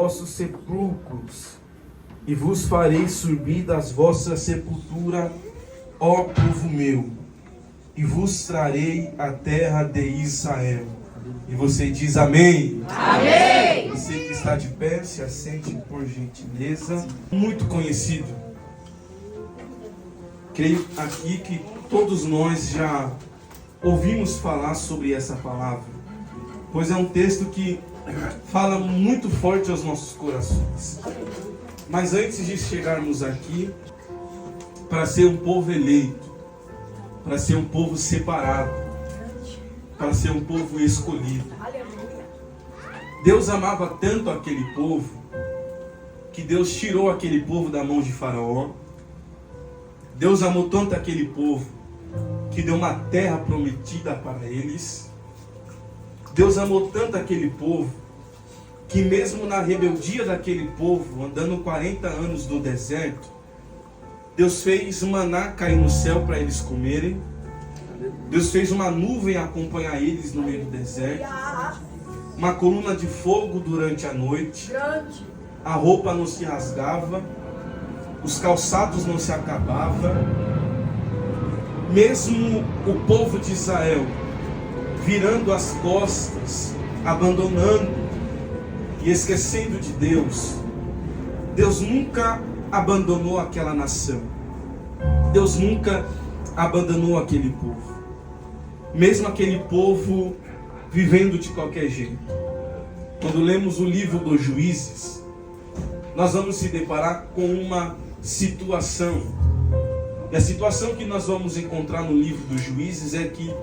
vossos sepulcros, e vos farei subir das vossas sepulturas, ó povo meu, e vos trarei a terra de Israel. E você diz amém? Amém! Você que está de pé, se assente por gentileza. Muito conhecido. Creio aqui que todos nós já ouvimos falar sobre essa palavra, pois é um texto que fala muito forte aos nossos corações. Mas antes de chegarmos aqui, para ser um povo eleito, para ser um povo separado, para ser um povo escolhido, Deus amava tanto aquele povo, que Deus tirou aquele povo da mão de Faraó. Deus amou tanto aquele povo, que deu uma terra prometida para eles. Deus amou tanto aquele povo, que mesmo na rebeldia daquele povo, andando 40 anos no deserto, Deus fez maná cair no céu para eles comerem. Deus fez uma nuvem acompanhar eles no meio do deserto, uma coluna de fogo durante a noite, a roupa não se rasgava, os calçados não se acabavam. Mesmo o povo de Israel virando as costas, abandonando e esquecendo de Deus, Deus nunca abandonou aquela nação. Deus nunca abandonou aquele povo. Mesmo aquele povo vivendo de qualquer jeito. Quando lemos o livro dos Juízes, nós vamos se deparar com uma situação. E a situação que nós vamos encontrar no livro dos Juízes é que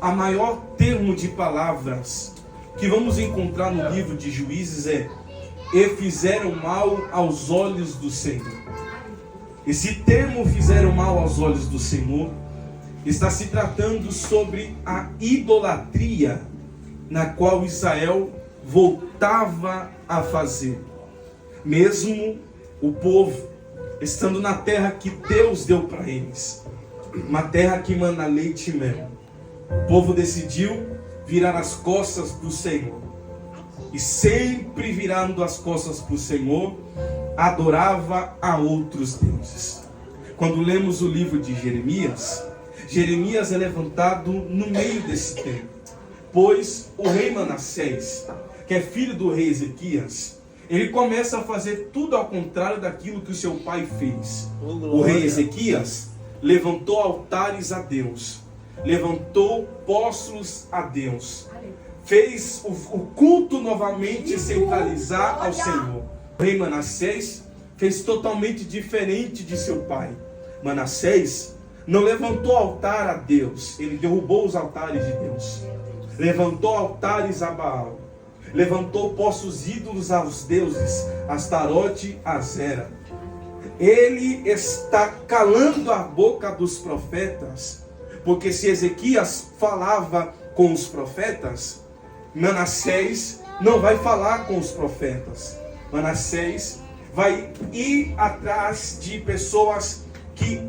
a maior termo de palavras que vamos encontrar no livro de Juízes é: e fizeram mal aos olhos do Senhor. Esse termo, fizeram mal aos olhos do Senhor, está se tratando sobre a idolatria na qual Israel voltava a fazer. Mesmo o povo estando na terra que Deus deu para eles, uma terra que mana leite e mel, o povo decidiu virar as costas para o Senhor. E sempre virando as costas para o Senhor, adorava a outros deuses. Quando lemos o livro de Jeremias, Jeremias é levantado no meio desse tempo, pois o rei Manassés, que é filho do rei Ezequias, ele começa a fazer tudo ao contrário daquilo que o seu pai fez. O rei Ezequias levantou altares a Deus, levantou postos a Deus, fez o culto novamente centralizar ao Senhor. O rei Manassés fez totalmente diferente de seu pai. Manassés não levantou altar a Deus, ele derrubou os altares de Deus, levantou altares a Baal, levantou postos ídolos aos deuses, Astarote, Azera. Ele está calando a boca dos profetas, porque se Ezequias falava com os profetas, Manassés não vai falar com os profetas. Manassés vai ir atrás de pessoas que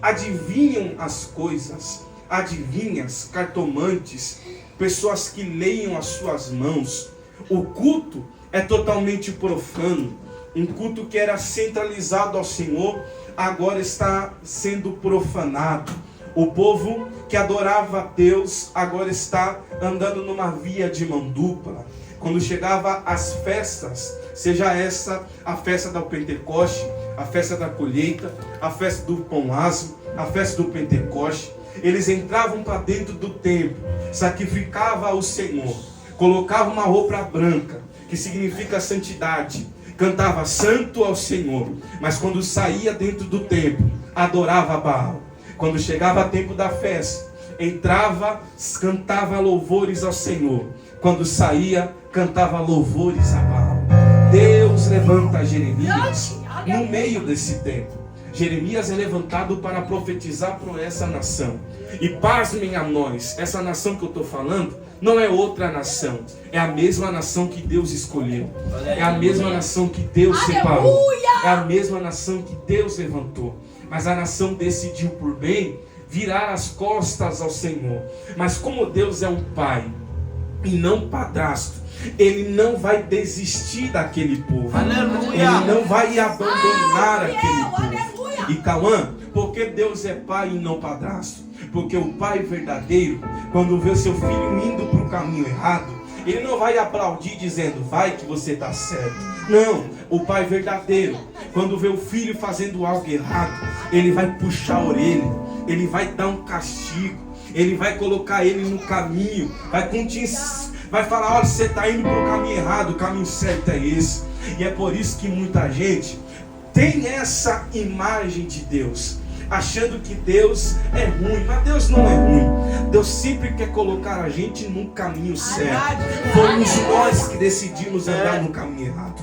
adivinham as coisas, adivinhas, cartomantes, pessoas que leiam as suas mãos. O culto é totalmente profano. Um culto que era centralizado ao Senhor, agora está sendo profanado. O povo que adorava a Deus agora está andando numa via de mão dupla. Quando chegava as festas, seja essa a festa do Pentecoste, a festa da colheita, a festa do pão ázimo, a festa do Pentecoste, eles entravam para dentro do templo, sacrificavam ao Senhor, colocavam uma roupa branca, que significa santidade, cantava santo ao Senhor, mas quando saía dentro do templo, adorava Baal. Quando chegava o tempo da festa, entrava, cantava louvores ao Senhor. Quando saía, cantava louvores a Baal. Deus levanta Jeremias no meio desse tempo. Jeremias é levantado para profetizar para essa nação. E pasmem a nós, essa nação que eu estou falando não é outra nação, é a mesma nação que Deus escolheu, é a mesma nação que Deus separou, é a mesma nação que Deus levantou. Mas a nação decidiu por bem virar as costas ao Senhor. Mas como Deus é um pai e não padrasto, Ele não vai desistir daquele povo. Aleluia. Ele não vai abandonar aquele povo. E Cauã, porque Deus é pai e não padrasto? Porque o pai verdadeiro, quando vê o seu filho indo para o caminho errado, ele não vai aplaudir dizendo, vai que você está certo. Não, o pai verdadeiro, quando vê o filho fazendo algo errado, ele vai puxar a orelha, ele vai dar um castigo, ele vai colocar ele no caminho, vai falar, olha, você está indo para o caminho errado, o caminho certo é esse. E é por isso que muita gente tem essa imagem de Deus, achando que Deus é ruim, mas Deus não é ruim. Deus sempre quer colocar a gente no caminho certo. Fomos nós que decidimos andar no caminho errado.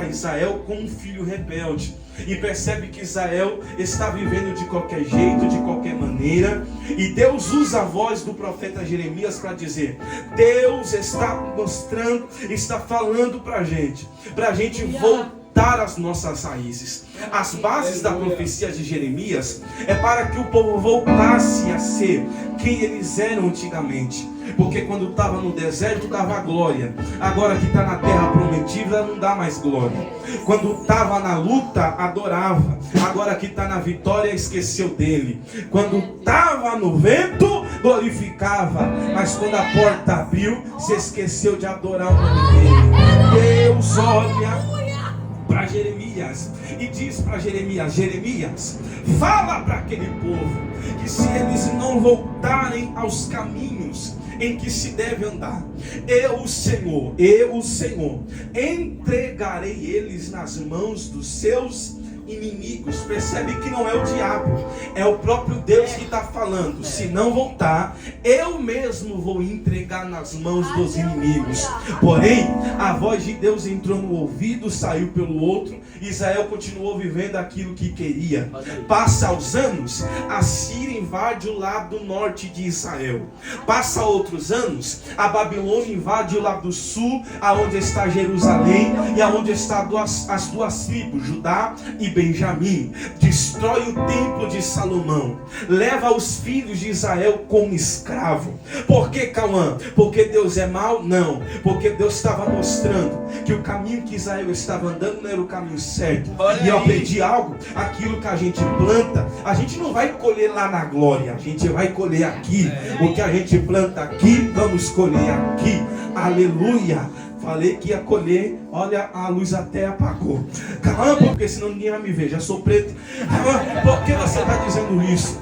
Israel com um filho rebelde, e percebe que Israel está vivendo de qualquer jeito, de qualquer maneira, e Deus usa a voz do profeta Jeremias para dizer, Deus está mostrando, está falando para a gente voltar às nossas raízes. As bases da profecia de Jeremias é para que o povo voltasse a ser quem eles eram antigamente. Porque quando estava no deserto dava glória, agora que está na terra prometida não dá mais glória. Quando estava na luta adorava, agora que está na vitória esqueceu dele. Quando estava no vento glorificava, mas quando a porta abriu se esqueceu de adorar o nome dele. Deus olha para Jeremias e diz para Jeremias, Jeremias, fala para aquele povo que se eles não voltarem aos caminhos em que se deve andar, eu o Senhor, entregarei eles nas mãos dos seus inimigos. Percebe que não é o diabo, é o próprio Deus que está falando. Se não voltar, eu mesmo vou entregar nas mãos dos inimigos. Porém, a voz de Deus entrou no ouvido, saiu pelo outro. Israel continuou vivendo aquilo que queria. Passa os anos, a Síria invade o lado norte de Israel. Passa outros anos, a Babilônia invade o lado sul, aonde está Jerusalém e aonde está as duas tribos, Judá e Benjamim. Destrói o templo de Salomão, leva os filhos de Israel como escravo. Por que, Cauã? Porque Deus é mau? Não, porque Deus estava mostrando que o caminho que Israel estava andando não era o caminho certo. E eu aprendi algo, aquilo que a gente planta, a gente não vai colher lá na glória, a gente vai colher aqui. O que a gente planta aqui, vamos colher aqui. Aleluia. Falei que ia colher, olha, a luz até apagou. Calma, porque senão ninguém vai me ver, já sou preto. Por que você está dizendo isso?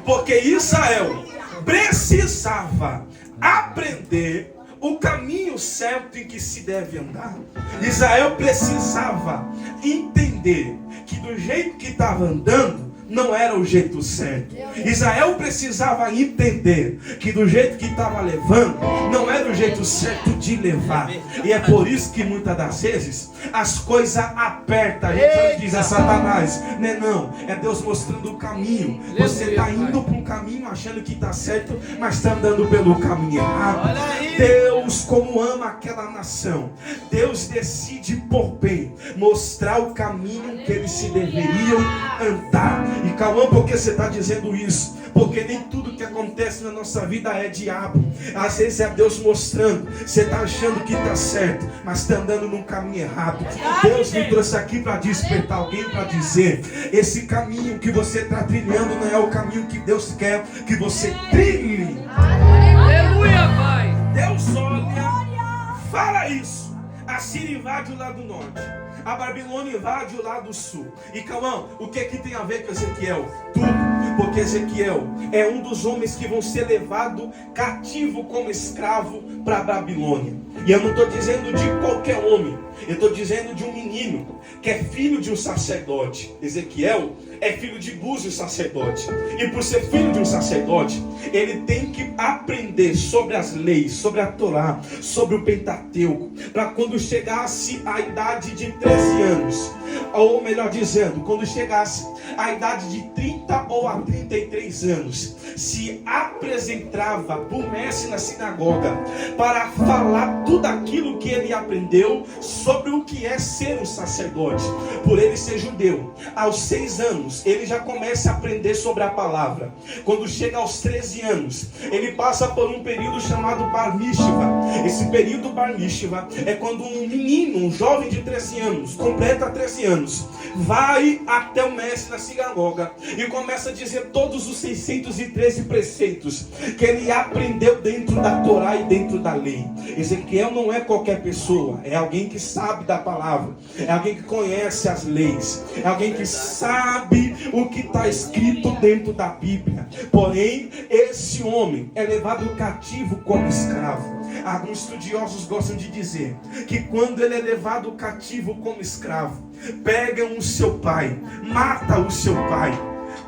Porque Israel precisava aprender o caminho certo em que se deve andar. Israel precisava entender que do jeito que estava andando, não era o jeito certo. Israel precisava entender que do jeito que estava levando, não era o jeito certo de levar. E é por isso que muitas das vezes as coisas apertam. A gente diz, é Satanás. Não, é Deus mostrando o caminho. Você está indo para um caminho achando que está certo, mas está andando pelo caminho errado. Deus, como ama aquela nação, Deus decide por bem mostrar o caminho que eles se deveriam andar. E Cauã, por que você está dizendo isso? Porque nem tudo que acontece na nossa vida é diabo. Às vezes é Deus mostrando. Você está achando que está certo, mas está andando num caminho errado. Deus me trouxe aqui para despertar alguém, para dizer, esse caminho que você está trilhando não é o caminho que Deus quer que você trilhe. Aleluia, Pai. Deus olha, fala isso. A Síria invade o lado norte, a Babilônia invade o lado sul. E Cauã, o que tem a ver com Ezequiel? Tudo. Porque Ezequiel é um dos homens que vão ser levados cativo como escravo para a Babilônia. E eu não estou dizendo de qualquer homem, eu estou dizendo de um menino que é filho de um sacerdote. Ezequiel é filho de Búzio, sacerdote. E por ser filho de um sacerdote, ele tem que aprender sobre as leis, sobre a Torá, sobre o Pentateuco, para quando chegasse a idade de 13 anos, ou melhor dizendo, quando chegasse a idade de 30 ou a 33 anos, se apresentava por mestre na sinagoga para falar tudo aquilo que ele aprendeu sobre o que é ser um sacerdote. Por ele ser judeu, aos 6 anos anos, ele já começa a aprender sobre a palavra. Quando chega aos 13 anos, ele passa por um período chamado Bar Mitzvah. Esse período Bar Mitzvah é quando um menino, um jovem de 13 anos, completa 13 anos, vai até o mestre da sinagoga e começa a dizer todos os 613 preceitos que ele aprendeu dentro da Torá e dentro da lei. Ezequiel não é qualquer pessoa, é alguém que sabe da palavra, é alguém que conhece as leis, é alguém que sabe o que está escrito dentro da Bíblia. Porém, esse homem é levado cativo como escravo. Alguns estudiosos gostam de dizer que quando ele é levado cativo como escravo, pegam o seu pai, mata o seu pai,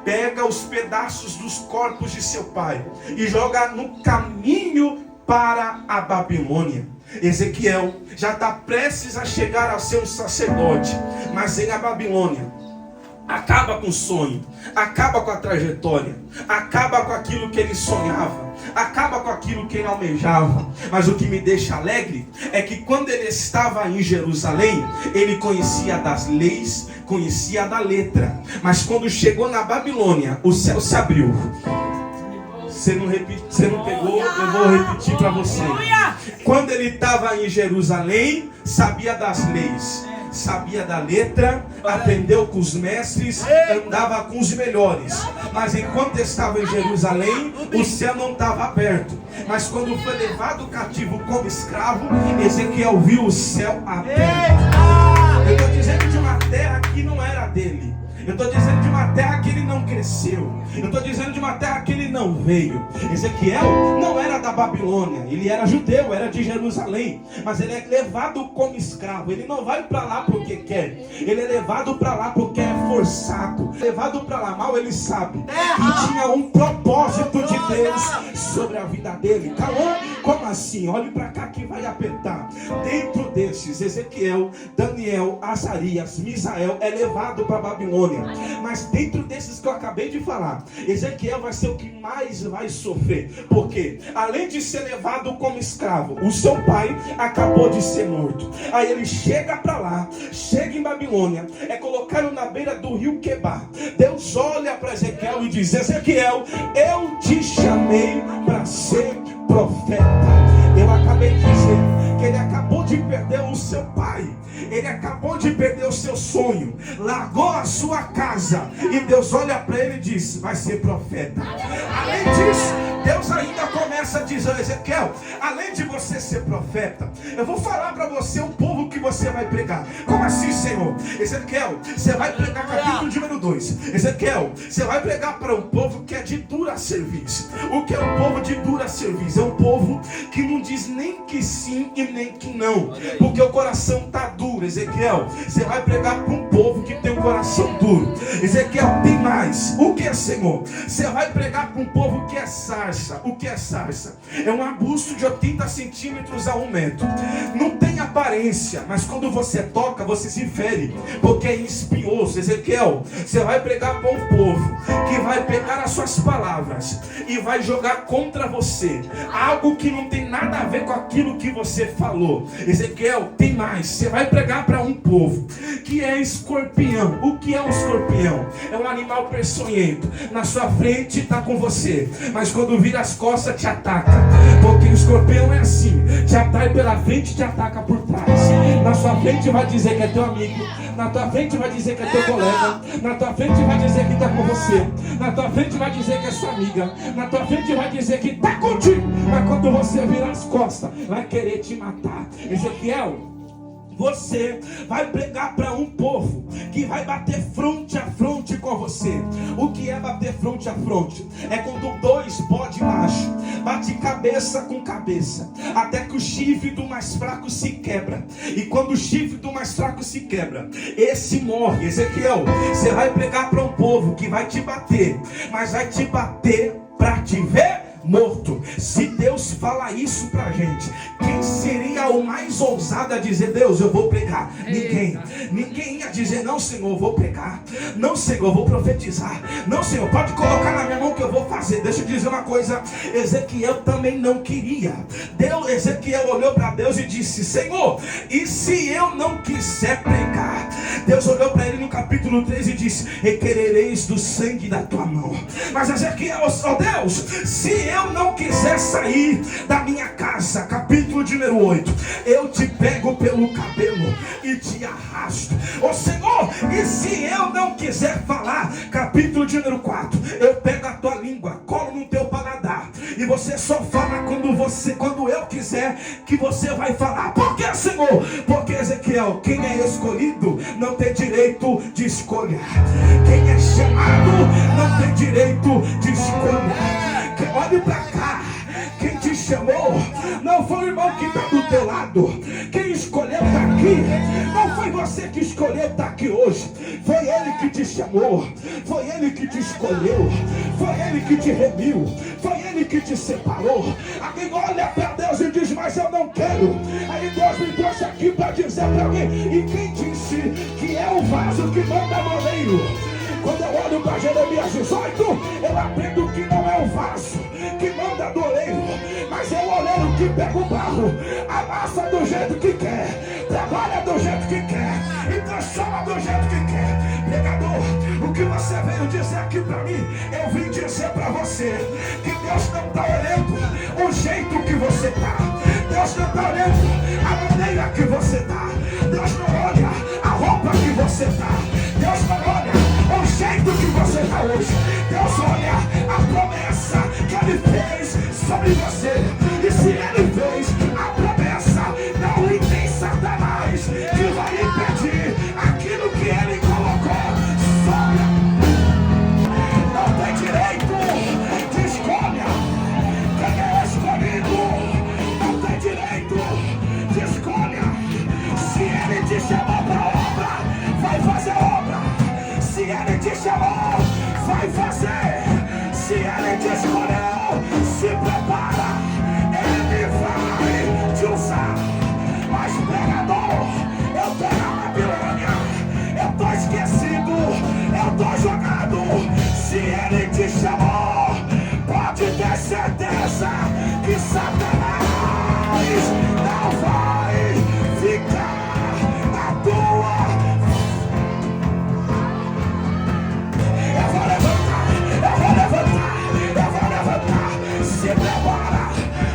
pega os pedaços dos corpos de seu pai e joga no caminho para a Babilônia. Ezequiel já está prestes a chegar a ser um sacerdote, mas em a Babilônia acaba com o sonho, acaba com a trajetória, acaba com aquilo que ele sonhava, acaba com aquilo que ele almejava. Mas o que me deixa alegre é que quando ele estava em Jerusalém, ele conhecia das leis, conhecia da letra. Mas quando chegou na Babilônia, o céu se abriu. Você não pegou, eu vou repetir para você. Quando ele estava em Jerusalém, sabia das leis, sabia da letra, aprendeu com os mestres, andava com os melhores. Mas enquanto estava em Jerusalém, o céu não estava aberto. Mas quando foi levado cativo como escravo, Ezequiel viu o céu aberto. Eu estou dizendo de uma terra que não era dele. Eu estou dizendo de uma terra que ele não cresceu. Eu estou dizendo de uma terra que ele não veio. Ezequiel não era da Babilônia. Ele era judeu, era de Jerusalém. Mas ele é levado como escravo. Ele não vai para lá porque quer. Ele é levado para lá porque é forçado. Levado para lá, mal ele sabe que tinha um propósito de Deus sobre a vida dele. Calma, como assim? Olhe para cá que vai apertar. Dentro desses, Ezequiel, Daniel, Azarias, Misael é levado para a Babilônia. Mas dentro desses que eu acabei de falar, Ezequiel vai ser o que mais vai sofrer. Porque além de ser levado como escravo, o seu pai acabou de ser morto. Aí ele chega para lá, chega em Babilônia, é colocado na beira do rio Quebar. Deus olha para Ezequiel e diz: Ezequiel, eu te chamei para ser profeta. Eu acabei de dizer que ele acabou de perder o seu pai. Ele acabou de perder o seu sonho. Largou a sua casa. E Deus olha para ele e diz: vai ser profeta. Além disso, Deus ainda começa a dizer: Ezequiel, além de você ser profeta, eu vou falar para você o povo que você vai pregar. Como assim, Senhor? Ezequiel, você vai pregar capítulo número 2. Ezequiel, você vai pregar para um povo que é de dura serviço. O que é um povo de dura serviço? É um povo que não diz nem que sim e nem que não, porque o coração está duro. Ezequiel, você vai pregar para um povo que tem um coração duro. Ezequiel, tem mais. O que é, Senhor? Você vai pregar para um povo que é sarça. O que é sarça? É um arbusto de 80 centímetros a 1 metro. Não tem aparência, mas quando você toca, você se fere, porque é espinhoso. Ezequiel, você vai pregar para um povo que vai pegar as suas palavras e vai jogar contra você algo que não tem nada a ver com aquilo que você falou. Ezequiel, tem mais. Você vai pregar para um povo que é escorpião. O que é um escorpião? É um animal peçonhento. Na sua frente está com você, mas quando vira as costas te ataca. Porque o escorpião é assim: te atrai pela frente e te ataca por trás. Na sua frente vai dizer que é teu amigo, na tua frente vai dizer que é teu colega, na tua frente vai dizer que está com você, na tua frente vai dizer que é sua amiga, na tua frente vai dizer que está contigo, mas quando você virar as costas, vai querer te matar. Ezequiel, você vai pregar para um povo que vai bater fronte a fronte com você. O que é bater fronte a fronte? É quando 2 bode macho bate cabeça com cabeça, até que o chifre do mais fraco se quebra. E quando o chifre do mais fraco se quebra, esse morre. Ezequiel, você vai pregar para um povo que vai te bater, mas vai te bater para te ver morto. Se Deus fala isso pra gente, quem seria o mais ousado a dizer: Deus, eu vou pregar? Ninguém ia dizer: não, Senhor, eu vou pregar. Não, Senhor, eu vou profetizar. Não, Senhor, pode colocar na minha mão que eu vou fazer. Deixa eu dizer uma coisa: Ezequiel também não queria. Ezequiel olhou para Deus e disse: Senhor, e se eu não quiser pregar? Deus olhou para ele no capítulo 3 e disse: requerereis do sangue da tua mão. Mas Ezequiel: ó Deus, se eu não quiser sair da minha casa, capítulo de número 8, eu te pego pelo cabelo e te arrasto. Ó Senhor, e se eu não quiser falar, capítulo de número 4, eu pego a tua língua, colo no teu paladar, e você só fala quando eu quiser que você vai falar. Por que, Senhor? Porque, Ezequiel, quem é escolhido não tem direito de escolha. Quem é chamado não tem direito de escolha. Olhe para cá. Quem te chamou não foi o irmão que está do teu lado. Quem escolheu estar aqui não foi você que escolheu estar aqui hoje. Foi Ele que te chamou. Foi Ele que te escolheu. Foi Ele que te remiu. Foi Ele que te separou. Alguém olha para Deus e diz: mas eu não quero. Aí Deus me trouxe aqui para dizer para alguém: e quem disse que é o vaso que manda no oleiro? Quando eu olho para Jeremias 18, eu aprendo que não é o vaso que manda do oleiro, mas é o oleiro que pega o barro, amassa do jeito que quer, trabalha do jeito que quer e transforma do jeito que quer. Pregador, o que você veio dizer aqui para mim, eu vim dizer para você que Deus não está olhando o jeito que você está. Deus não está olhando a maneira que você está. Deus não olha a roupa que você está. Deus não olha o jeito que você está hoje. Deus olha a promessa que Ele fez sobre você. E se Ele fez a promessa, não tem Satanás que vai impedir aquilo que Ele colocou sobre. Não tem direito de escolha. Quem é escolhido não tem direito de escolha. Se Ele te chamou para obra, vai fazer obra. Se Ele te chamou, vai fazer. Se Ele te escolheu, se prepara. Ele vai te usar. Mas pregador, eu tô na Babilônia, eu tô esquecido, eu tô jogado. Se Ele te chamou, pode ter certeza que Satanás não vai ficar na tua. Se prepara,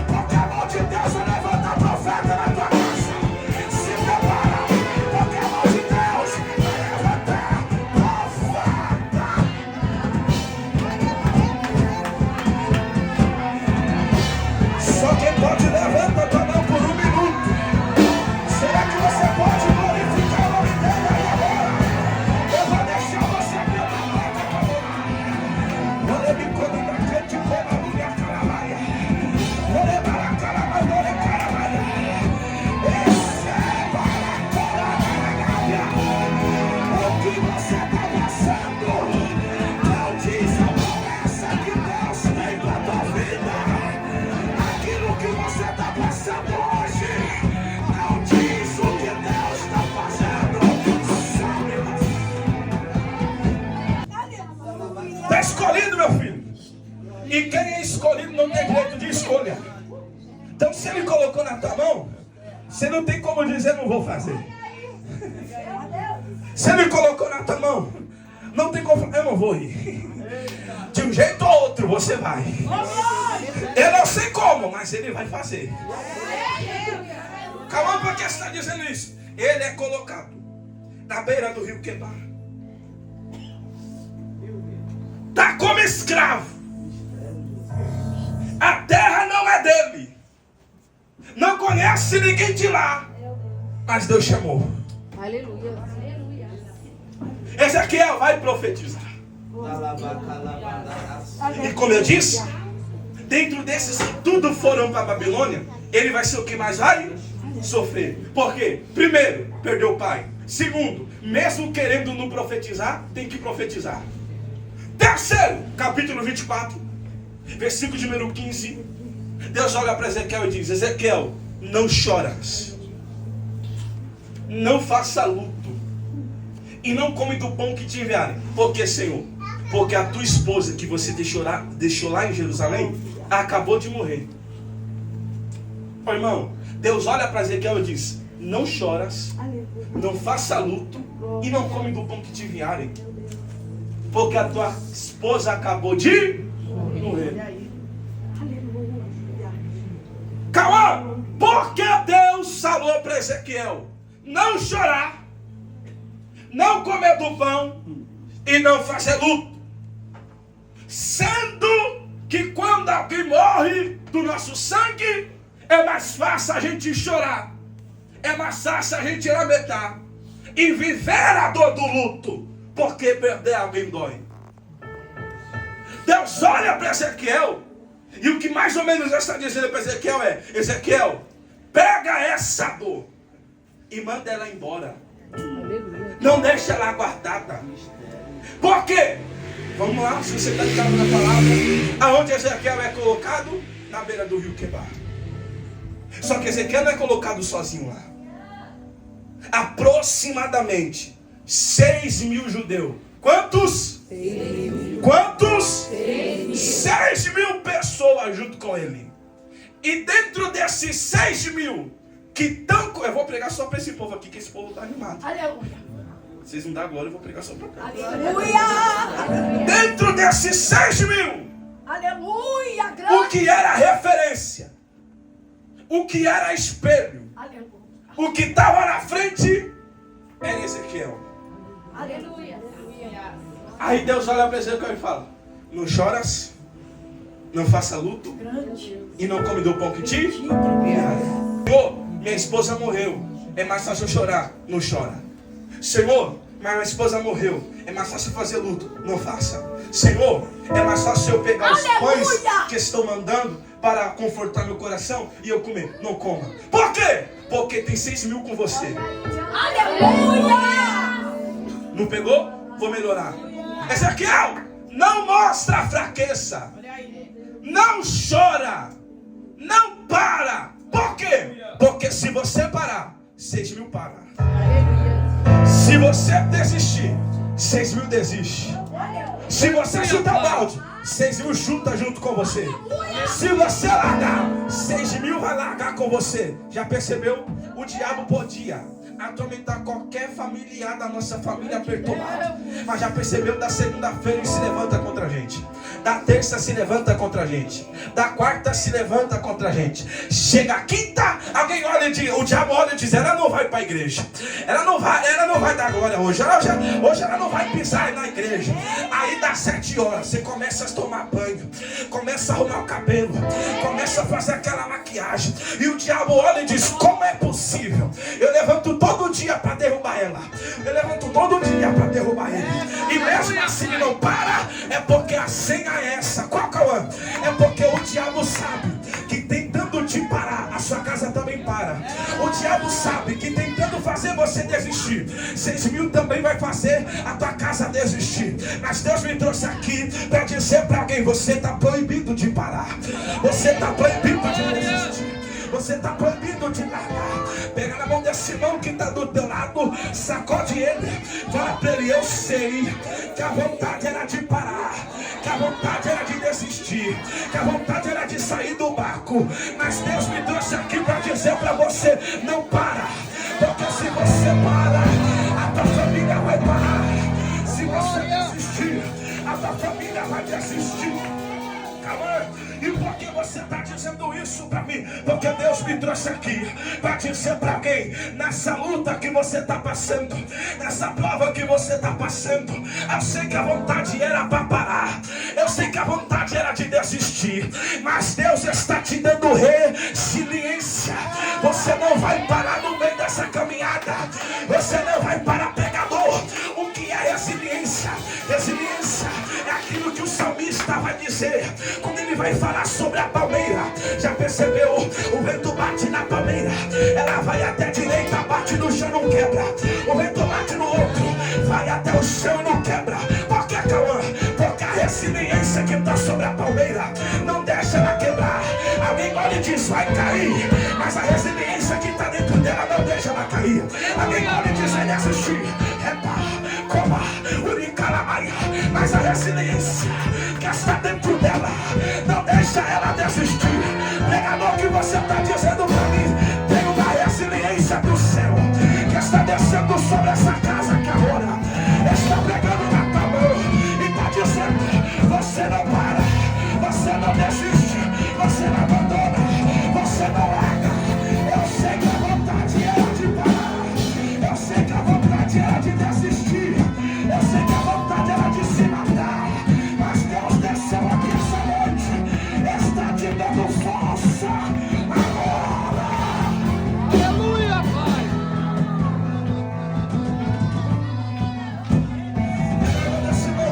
porque a mão de Deus vai levantar profeta na tua casa. Se prepara, porque a mão de Deus vai levantar profeta. Só quem pode levanta a tua mão por um minuto. Será que você pode glorificar o nome dele aí agora? Eu vou deixar você abrir a porta com a mão. Olha me quando na frente como a mulher caramaia. Olha para a caramaia, caramaia. Receba a caramaia. O que você está passando não diz a promessa que Deus tem para a tua vida. Aquilo que você está passando hoje não diz o que Deus está fazendo sobre você. Está escolhido, meu filho. E quem é escolhido não tem direito de escolha. Então, se Ele colocou na tua mão, você não tem como dizer: não vou fazer. Se Ele colocou na tua mão, não tem como: eu não vou ir. De um jeito ou outro você vai. Eu não sei como, mas Ele vai fazer. Calma, por que você está dizendo isso? Ele é colocado na beira do rio Quebar. Está como escravo. A terra não é dele. Não conhece ninguém de lá. Mas Deus chamou. Aleluia. Ezequiel vai profetizar. E como eu disse, dentro desses que tudo foram para a Babilônia, ele vai ser o que mais vai sofrer. Por quê? Primeiro, perdeu o pai. Segundo, mesmo querendo não profetizar, tem que profetizar. Terceiro, capítulo 24. Versículo de número 15. Deus olha para Ezequiel e diz: Ezequiel, não choras, não faça luto, e não come do pão que te enviarem. Por que, Senhor? Porque a tua esposa que você deixou lá em Jerusalém acabou de morrer. Ô irmão, Deus olha para Ezequiel e diz: não choras, não faça luto, e não come do pão que te enviarem, porque a tua esposa acabou de morrer. Calma! Porque Deus falou para Ezequiel não chorar, não comer do pão e não fazer luto, sendo que quando alguém morre do nosso sangue, é mais fácil a gente chorar, é mais fácil a gente lamentar e viver a dor do luto, porque perder alguém dói. Deus olha para Ezequiel, e o que mais ou menos Deus está dizendo para Ezequiel é: Ezequiel, pega essa dor e manda ela embora. Não deixa ela guardada. Por quê? Vamos lá, se você está ligado na palavra, aonde Ezequiel é colocado? Na beira do rio Quebar. Só que Ezequiel não é colocado sozinho lá. Aproximadamente 6.000 judeus. Quantos? 6.000. Quantos? 6.000 pessoas junto com ele. E dentro desses 6.000 que estão... Eu vou pregar só para esse povo aqui, que esse povo está animado. Aleluia. Vocês não dão agora, eu vou pregar só para cá. Aleluia. Dentro desses 6.000, Aleluia. o que era referência, o que era espelho, Aleluia. o que estava na frente era Ezequiel. Aleluia. Aí Deus olha para Ezequiel e fala: não choras, não faça luto e não come do pão que te enviarei. Senhor, minha esposa morreu, é mais fácil eu chorar, não chora. Senhor, minha esposa morreu, é mais fácil fazer luto, não faça. Senhor, é mais fácil eu pegar os pães que estou mandando para confortar meu coração e eu comer, não coma. Por quê? Porque tem 6.000 com você. Aleluia. Não pegou? Vou melhorar. Ezequiel, não mostra a fraqueza, não chora, não para. Por quê? Porque se você parar, 6.000 param. Se você desistir, 6.000 desistem. Se você chutar balde, 6.000 chuta junto com você. Se você largar, 6.000 vai largar com você. Já percebeu? O diabo podia atormentar qualquer familiar da nossa família perturbada, mas já percebeu? Da segunda-feira ele se levanta contra a gente, da terça se levanta contra a gente, da quarta se levanta contra a gente. Chega a quinta, alguém olha e diz, o diabo olha e diz: ela não vai para a igreja, ela não vai dar glória hoje, hoje ela não vai pisar na igreja. Aí dá 7 horas, você começa a tomar banho, começa a arrumar o cabelo, começa a fazer aquela maquiagem, e o diabo olha e diz: como é possível? Eu levanto todo dia para derrubar ela, eu levanto todo dia para derrubar ele, e mesmo assim ele não para. É porque a senha é essa. Qual que é? É porque o diabo sabe que tentando te parar, a sua casa também para. O diabo sabe que tentando fazer você desistir, 6.000 também vai fazer a tua casa desistir. Mas Deus me trouxe aqui para dizer para alguém: você está proibido de parar, você está proibido de desistir, você está proibido de largar. Pega na mão desse irmão que está do teu lado, sacode ele, fala para ele: eu sei que a vontade era de parar, que a vontade era de desistir, que a vontade era de sair do barco, mas Deus me trouxe aqui para dizer para você: não para, porque se você para, a tua família vai parar. Se você desistir, a tua família vai desistir. E por que você está dizendo isso para mim? Porque Deus me trouxe aqui para dizer para alguém: nessa luta que você está passando, nessa prova que você está passando, eu sei que a vontade era para parar, eu sei que a vontade era de desistir, mas Deus está te dando resiliência. Você não vai parar no meio dessa caminhada, você não vai parar, pregador. O que é resiliência? Resiliência é aquilo que o salmista vai dizer quando ele vai falar sobre a palmeira. Já percebeu? O vento bate na palmeira, ela vai até a direita, bate no chão, não quebra. O vento bate no outro, vai até o chão, não quebra. Por que, Cauã? Porque a resiliência que está sobre a palmeira vai cair, mas a resiliência que está dentro dela não deixa ela cair. Alguém pode dizer e assistir, mas a resiliência que está dentro dela não deixa ela desistir. Pregador, que você está dizendo para mim, tem uma resiliência do céu que está descendo sobre essa casa que agora está pregando na tua mão e está dizendo: você não para, você não desiste, você não abandona, você não larga. Eu sei que a vontade era de parar, eu sei que a vontade era de desistir, eu sei que a vontade era de se matar, mas Deus desceu aqui essa noite, está te dando força agora. Aleluia, Pai.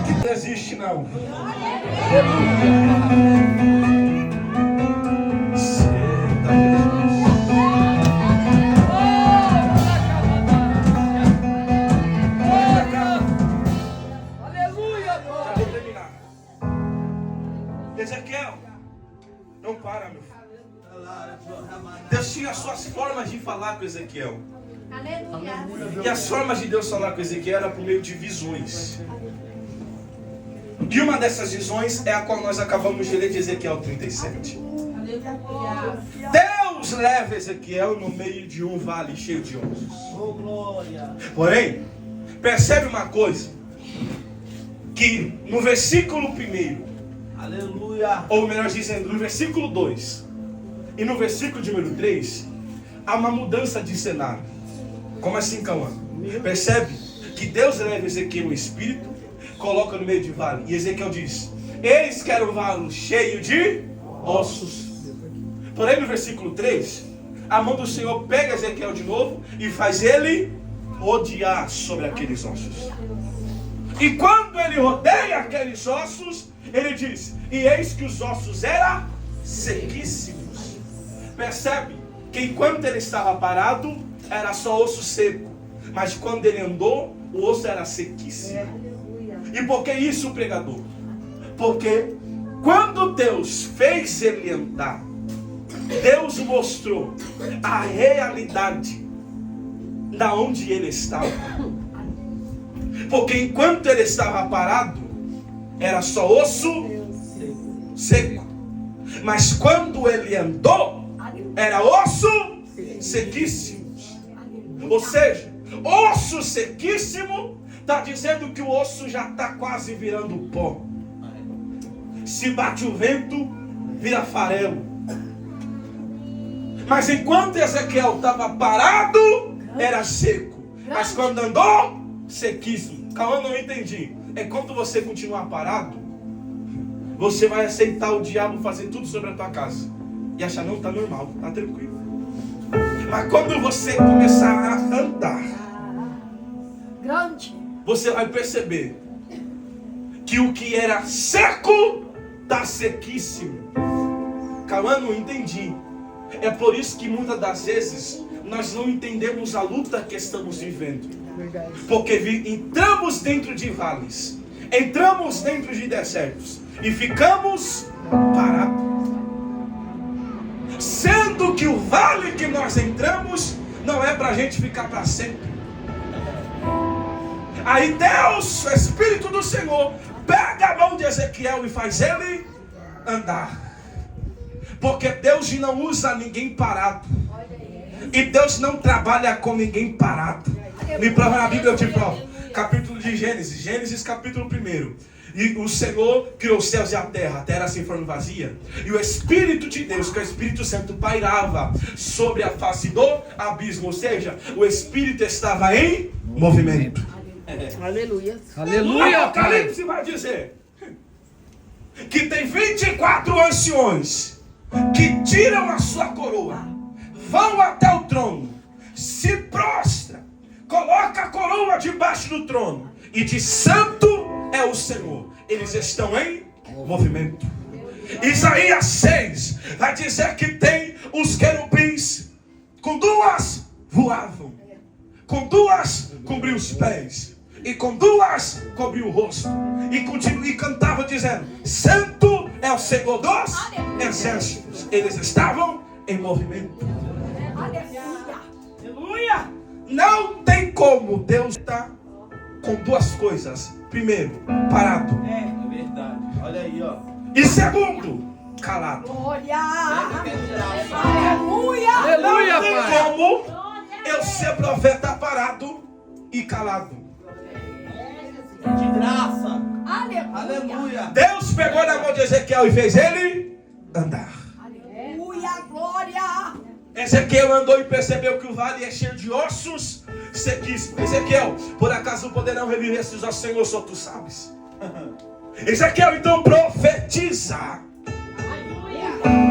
Não desiste não. Aleluia, Pai. Vou terminar. Ezequiel, não para, meu filho. Deus tinha as suas formas de falar com Ezequiel. Aleluia. E as formas de Deus falar com Ezequiel era por meio de visões. E uma dessas visões é a qual nós acabamos de ler de Ezequiel 37. Deus leva Ezequiel no meio de um vale cheio de ossos. Porém, percebe uma coisa, que no versículo 1, Aleluia. ou melhor dizendo, no versículo 2 e no versículo de número 3, há uma mudança de cenário. Como assim, Cauã? Percebe que Deus leva Ezequiel o espírito, coloca no meio de vale, e Ezequiel diz: eis que era um vale cheio de ossos. Porém, no versículo 3, a mão do Senhor pega Ezequiel de novo e faz ele rodear sobre aqueles ossos. E quando ele rodeia aqueles ossos, ele diz: e eis que os ossos eram sequíssimos. Percebe que enquanto ele estava parado, era só osso seco, mas quando ele andou, o osso era sequíssimo. E por que isso, pregador? Porque quando Deus fez ele andar, Deus mostrou a realidade da onde ele estava. Porque enquanto ele estava parado, era só osso seco. Mas quando ele andou, era osso sequíssimo. Ou seja, osso sequíssimo está dizendo que o osso já está quase virando pó. Se bate o vento, vira farelo. Mas enquanto Ezequiel estava parado, era seco. Mas quando andou, sequíssimo. Calma, não entendi. É quando você continuar parado, você vai aceitar o diabo fazer tudo sobre a tua casa e achar: não, está normal, está tranquilo. Mas quando você começar a andar, Grande. você vai perceber que o que era seco está sequíssimo. Calma, não entendi. É por isso que muitas das vezes nós não entendemos a luta que estamos vivendo. Porque entramos dentro de vales, entramos dentro de desertos e ficamos parados. Sendo que o vale que nós entramos não é para a gente ficar para sempre. Aí Deus, o Espírito do Senhor, pega a mão de Ezequiel e faz ele andar. Porque Deus não usa ninguém parado. E Deus não trabalha com ninguém parado. Me prova na Bíblia, eu te provo. Capítulo de Gênesis, Gênesis capítulo 1. E o Senhor criou os céus e a terra sem forma vazia. E o Espírito de Deus, que é o Espírito Santo, pairava sobre a face do abismo. Ou seja, o Espírito estava em movimento. Aleluia. O Aleluia, Apocalipse vai dizer que tem 24 anciões que tiram a sua coroa, vão até o trono, se prostra, coloca a coroa debaixo do trono e diz: santo é o Senhor. Eles estão em movimento. Isaías 6 vai dizer que tem os querubins, com duas voavam, com duas cobriu os pés, e com duas cobriu o rosto, e cantava dizendo: santo é o Senhor dos exércitos. Eles estavam em movimento. Aleluia. Não tem como Deus estar com duas coisas. Primeiro, parado. É verdade. Olha aí, ó. E segundo, calado. Glória. Aleluia, Não tem Pai. como eu ser profeta parado e calado. De graça. Aleluia. Aleluia. Deus pegou na mão de Ezequiel e fez ele andar. Aleluia. Glória. Ezequiel andou e percebeu que o vale é cheio de ossos sequíssimos. Ezequiel, por acaso poderão reviver esses ossos, Senhor, só tu sabes. Ezequiel então profetiza.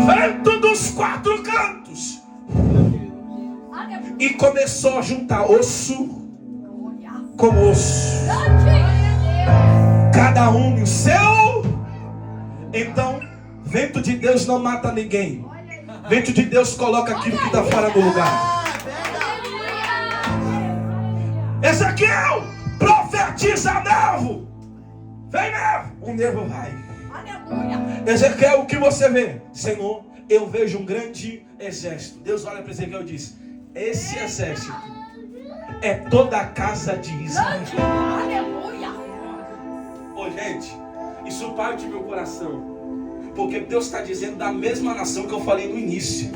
Vento dos quatro cantos. E começou a juntar osso com osso. Cada um no seu. Então, vento de Deus não mata ninguém. Vento de Deus coloca aquilo que está fora do lugar. Ezequiel, profetiza nervo. Vem nervo. O nervo vai. Aleluia. Ezequiel, o que você vê? Senhor, eu vejo um grande exército. Deus olha para Ezequiel e diz: esse exército é toda a casa de Israel. Aleluia. Ô gente, isso parte do meu coração. Porque Deus está dizendo da mesma nação que eu falei no início.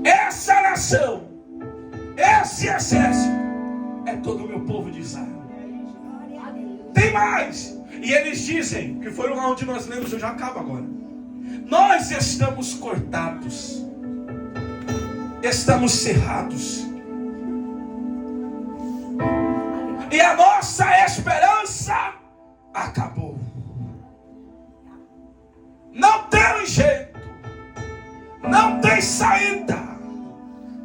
Essa nação, esse exército, é todo o meu povo de Israel. Tem mais. E eles dizem, que foi onde nós lemos, eu já acabo agora. Nós estamos cortados. Estamos cerrados. E a nossa esperança acabou. Não tem jeito. Não tem saída.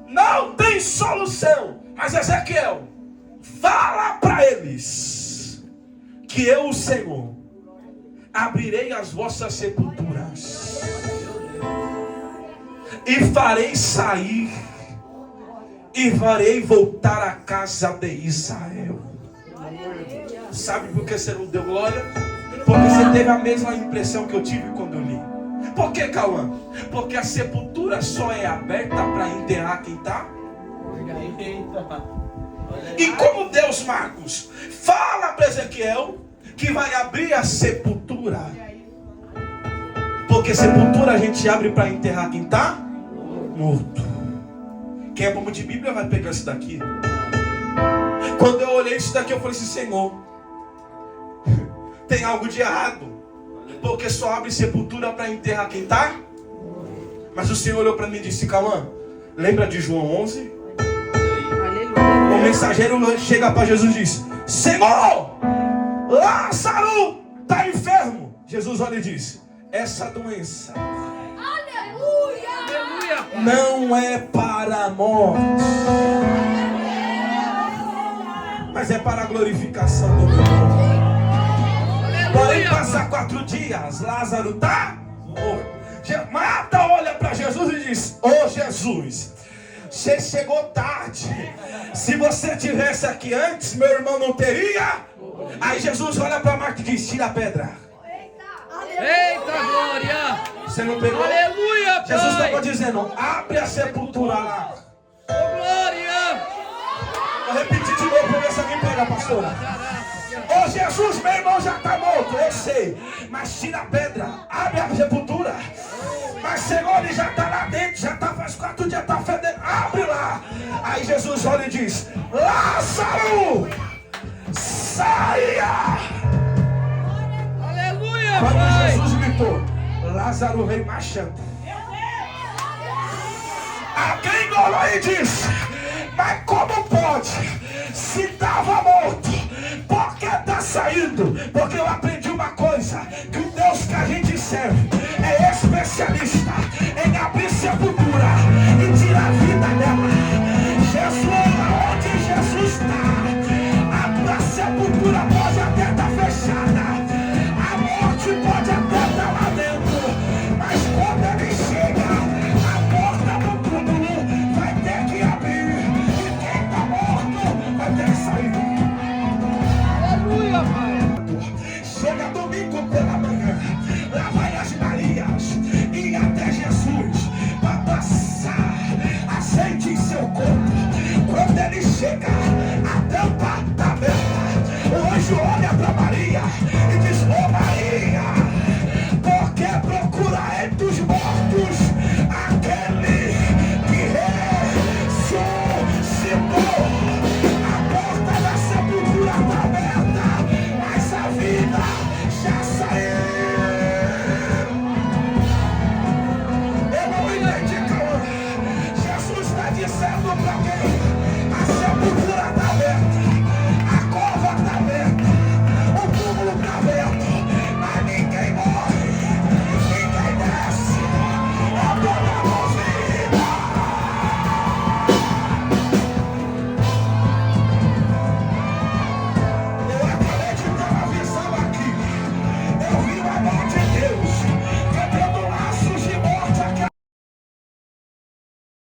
Não tem solução. Mas Ezequiel, fala para eles que eu, o Senhor, abrirei as vossas sepulturas e farei sair e farei voltar a casa de Israel. Sabe por que você não deu glória? Porque você teve a mesma impressão que eu tive quando eu li. Por que, Cauã? Porque a sepultura só é aberta para enterrar quem está. E como Deus, Marcos, fala para Ezequiel que vai abrir a sepultura. Porque sepultura a gente abre para enterrar quem está morto. Quem é bom de Bíblia vai pegar isso daqui. Quando eu olhei isso daqui, eu falei assim: Senhor, tem algo de errado. Porque só abre sepultura para enterrar quem está. Mas o Senhor olhou para mim e disse: Cauã, lembra de João 11? Aleluia. O mensageiro chega para Jesus e diz: Senhor, Lázaro está enfermo. Jesus olha e diz: essa doença não é para a morte, mas é para a glorificação do meu nome. Porém, passa 4 dias, Lázaro está morto. Marta olha para Jesus e diz: ô Jesus, você chegou tarde. Se você tivesse aqui antes, meu irmão não teria. Aí Jesus olha para Marta e diz: tira a pedra. Eita glória. Você não pegou? Aleluia, Pai. Jesus estava dizendo: abre a sepultura lá. Glória. Vou repetir de novo para ver se alguém pega, pastora. Ô Jesus, meu irmão já está morto, eu sei. Mas tira a pedra, abre a sepultura. Mas Senhor, ele já está lá dentro, já está faz 4 dias, está fedendo. Abre lá. Aí Jesus olha e diz: Lázaro, saia. Aleluia, Quando Pai. Jesus gritou, Lázaro veio marchando. Alguém golou e disse: mas como pode? Se estava morto, por que está saindo? Porque eu aprendi